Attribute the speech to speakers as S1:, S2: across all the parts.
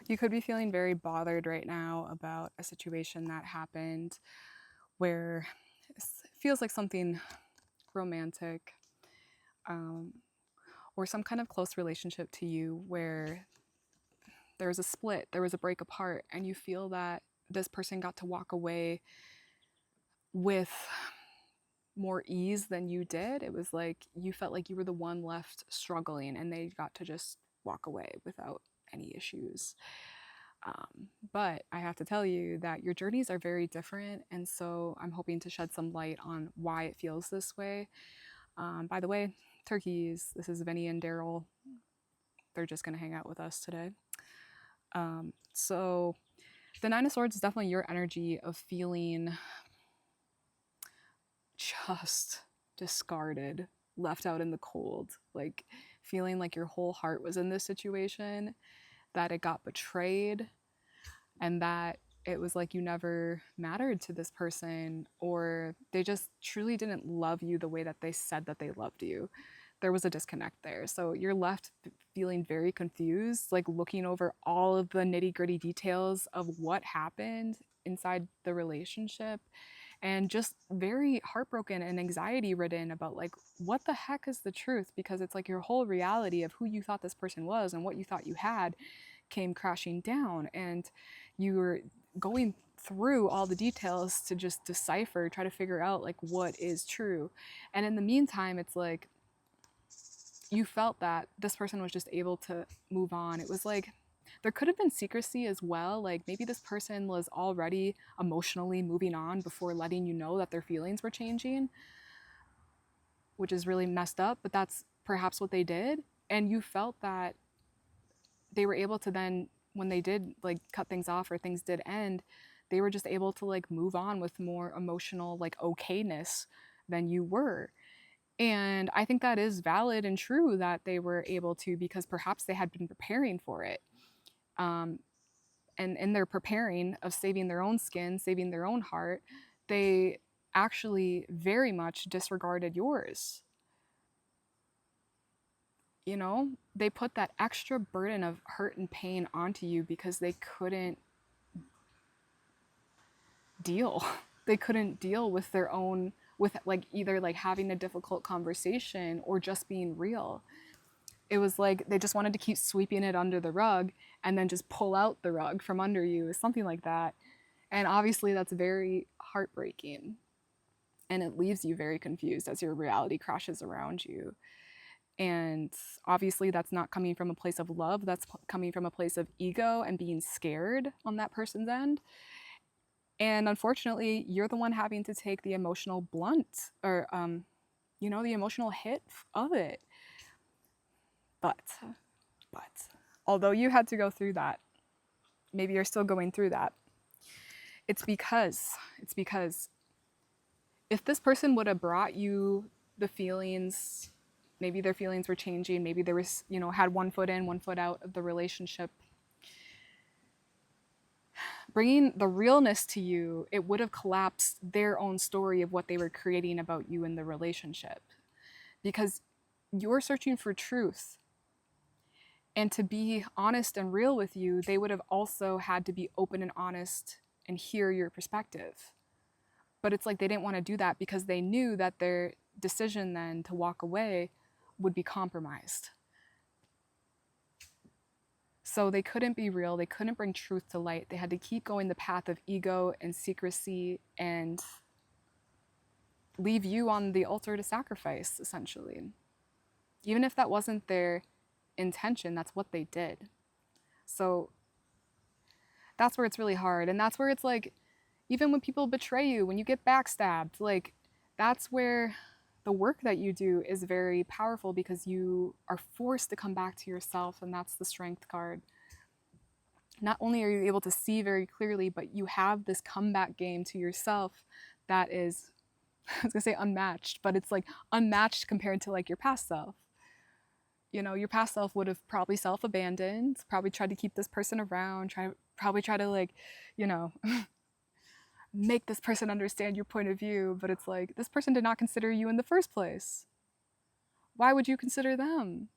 S1: You could be feeling very bothered right now about a situation that happened where it feels like something romantic, um, or some kind of close relationship to you where there was a split, there was a break apart, and you feel that this person got to walk away with more ease than you did. It was like you felt like you were the one left struggling, and they got to just walk away without any issues. But I have to tell you that your journeys are very different, and so I'm hoping to shed some light on why it feels this way. By the way, turkeys, this is Vinny and Daryl. They're just going to hang out with us today. So the Nine of Swords is definitely your energy of feeling just discarded, left out in the cold, like feeling like your whole heart was in this situation, that it got betrayed, and that it was like you never mattered to this person, or they just truly didn't love you the way that they said that they loved you. There was a disconnect there. So you're left feeling very confused, like looking over all of the nitty gritty details of what happened inside the relationship, and just very heartbroken and anxiety ridden about like what the heck is the truth, because it's like your whole reality of who you thought this person was and what you thought you had came crashing down, and you were going through all the details to just decipher, try to figure out like what is true. And in the meantime, it's like you felt that this person was just able to move on. It was like there could have been secrecy as well. Like maybe this person was already emotionally moving on before letting you know that their feelings were changing, which is really messed up, but that's perhaps what they did. And you felt that they were able to then, when they did like cut things off or things did end, they were just able to like move on with more emotional like okayness than you were. And I think that is valid and true that they were able to, because perhaps they had been preparing for it. Um, and in their preparing of saving their own skin, saving their own heart, they actually very much disregarded yours. You know, they put that extra burden of hurt and pain onto you because they couldn't deal. They couldn't deal with their own, with like either like having a difficult conversation or just being real. It was like they just wanted to keep sweeping it under the rug and then just pull out the rug from under you, something like that. And obviously that's very heartbreaking, and it leaves you very confused as your reality crashes around you. And obviously that's not coming from a place of love, that's coming from a place of ego and being scared on that person's end. And unfortunately, you're the one having to take the emotional blunt, or the emotional hit of it. But but although you had to go through that, maybe you're still going through that, it's because if this person would have brought you the feelings, maybe their feelings were changing, maybe there was, had one foot in, one foot out of the relationship, bringing the realness to you, it would have collapsed their own story of what they were creating about you in the relationship. Because you're searching for truth. And to be honest and real with you, they would have also had to be open and honest and hear your perspective. But it's like they didn't want to do that because they knew that their decision then to walk away would be compromised. So they couldn't be real, they couldn't bring truth to light. They had to keep going the path of ego and secrecy and leave you on the altar to sacrifice, essentially. Even if that wasn't their intention, that's what they did. So that's where it's really hard. And that's where it's like, even when people betray you, when you get backstabbed, like that's where the work that you do is very powerful, because you are forced to come back to yourself, and that's the strength card. Not only are you able to see very clearly, but you have this comeback game to yourself that is, I was gonna say unmatched, but it's like unmatched compared to like your past self. Your past self would have probably self-abandoned, probably tried to keep this person around, probably try to like, you know, make this person understand your point of view, but it's like this person did not consider you in the first place. Why would you consider them?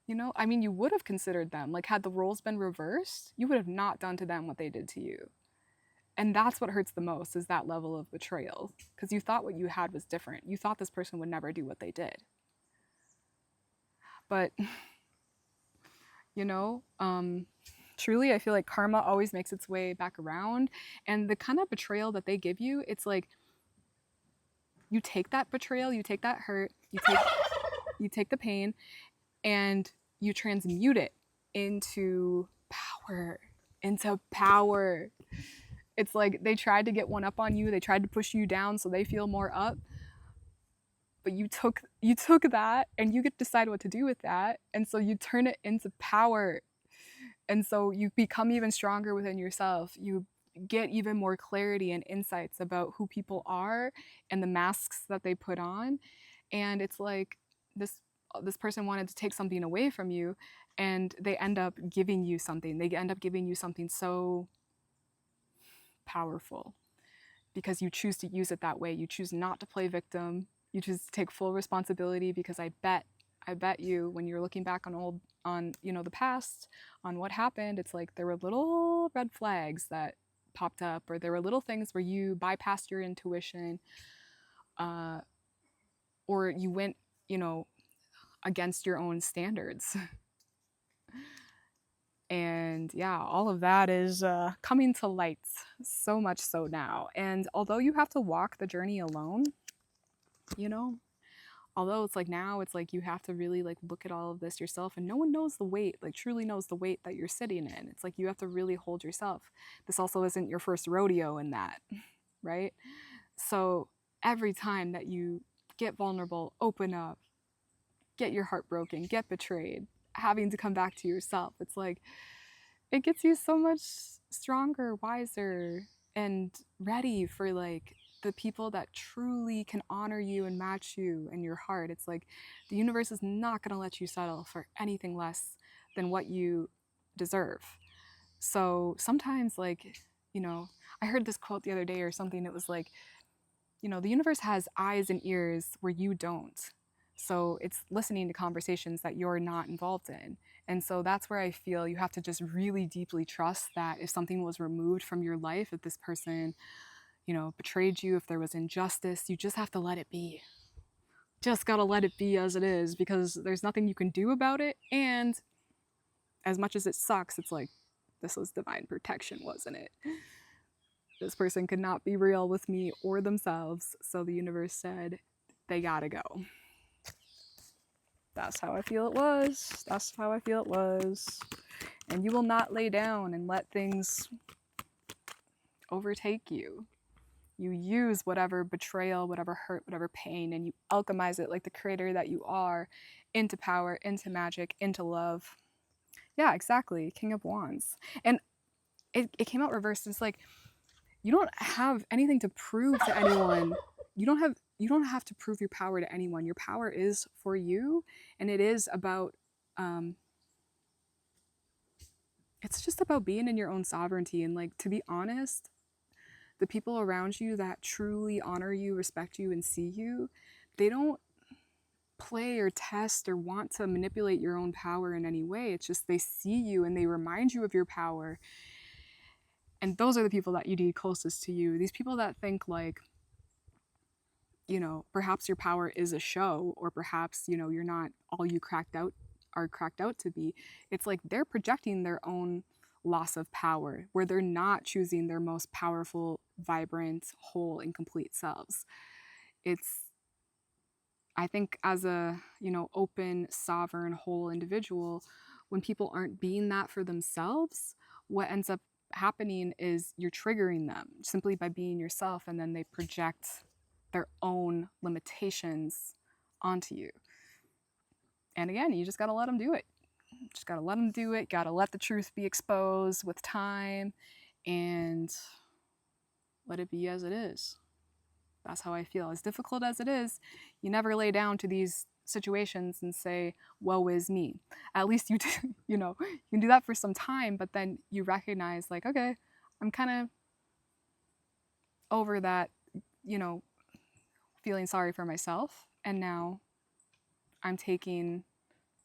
S1: You know, I mean, you would have considered them. Like, had the roles been reversed, you would have not done to them what they did to you. And that's what hurts the most, is that level of betrayal. Because you thought what you had was different. You thought this person would never do what they did. But, you know, truly, I feel like karma always makes its way back around. And the kind of betrayal that they give you, it's like, you take that betrayal, you take that hurt, you take the pain, and you transmute it into power. Into power. It's like they tried to get one up on you, they tried to push you down so they feel more up. But you took that, and you get to decide what to do with that. And so you turn it into power. And so you become even stronger within yourself. You get even more clarity and insights about who people are and the masks that they put on. And it's like this person wanted to take something away from you, and they end up giving you something. They end up giving you something so powerful because you choose to use it that way. You choose not to play victim. You choose to take full responsibility, because I bet you, when you're looking back on the past, on what happened, it's like there were little red flags that popped up, or there were little things where you bypassed your intuition, or you went, against your own standards. And yeah, all of that is coming to light, so much so now. And although you have to walk the journey alone, although it's like now it's like you have to really like look at all of this yourself, and no one knows the weight, like truly knows the weight that you're sitting in. It's like you have to really hold yourself. This also isn't your first rodeo in that, right? So every time that you get vulnerable, open up, get your heart broken, get betrayed, having to come back to yourself, it's like it gets you so much stronger, wiser, and ready for like the people that truly can honor you and match you and your heart. It's like the universe is not going to let you settle for anything less than what you deserve. So sometimes, like, I heard this quote the other day or something. It was like, the universe has eyes and ears where you don't. So it's listening to conversations that you're not involved in. And so that's where I feel you have to just really deeply trust that if something was removed from your life, if this person, betrayed you, if there was injustice, you just have to let it be. Just gotta let it be as it is, because there's nothing you can do about it. And as much as it sucks, it's like, this was divine protection, wasn't it? This person could not be real with me or themselves, so the universe said they gotta go. That's how I feel it was. That's how I feel it was. And you will not lay down and let things overtake you. You use whatever betrayal, whatever hurt, whatever pain, and you alchemize it like the creator that you are into power, into magic, into love. Yeah, exactly. King of Wands. And it came out reversed. It's like, you don't have anything to prove to anyone. You don't have to prove your power to anyone. Your power is for you, and it is about it's just about being in your own sovereignty. And like, to be honest, the people around you that truly honor you, respect you, and see you, they don't play or test or want to manipulate your own power in any way. It's just they see you and they remind you of your power. And those are the people that you need closest to you. These people that think like, perhaps your power is a show, or perhaps, you're not all you are cracked out to be. It's like they're projecting their own loss of power, where they're not choosing their most powerful, vibrant, whole, and complete selves. I think as a, open, sovereign, whole individual, when people aren't being that for themselves, what ends up happening is you're triggering them simply by being yourself, and then they project their own limitations onto you. And again, you just gotta let them do it. Just gotta let them do it. Gotta let the truth be exposed with time, and let it be as it is. That's how I feel. As difficult as it is, you never lay down to these situations and say, woe is me. At least you do, you can do that for some time, but then you recognize like, okay, I'm kind of over that, feeling sorry for myself. And now I'm taking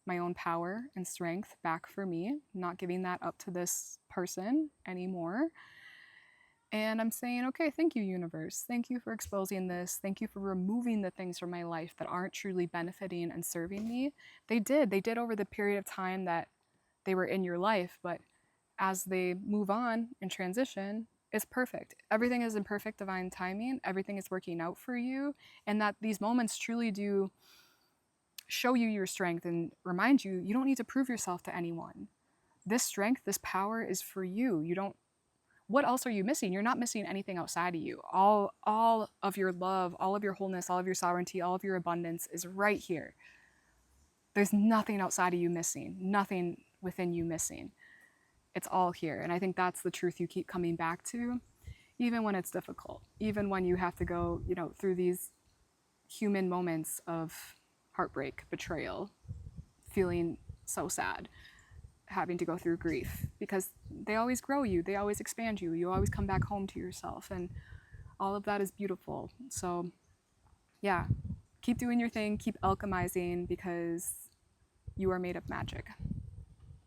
S1: my own power and strength back for me, not giving that up to this person anymore. And I'm saying, okay, thank you, universe. Thank you for exposing this. Thank you for removing the things from my life that aren't truly benefiting and serving me. They did over the period of time that they were in your life, but as they move on and transition, it's perfect. Everything is in perfect divine timing. Everything is working out for you. And that these moments truly do show you your strength and remind you, you don't need to prove yourself to anyone. This strength, this power is for you. You don't, what else are you missing? You're not missing anything outside of you. All of your love, all of your wholeness, all of your sovereignty, all of your abundance is right here. There's nothing outside of you missing, nothing within you missing. It's all here. And I think that's the truth you keep coming back to, even when it's difficult, even when you have to go, through these human moments of heartbreak, betrayal, feeling so sad, having to go through grief, because they always grow you, they always expand you, you always come back home to yourself, and all of that is beautiful. So yeah, keep doing your thing, keep alchemizing, because you are made of magic.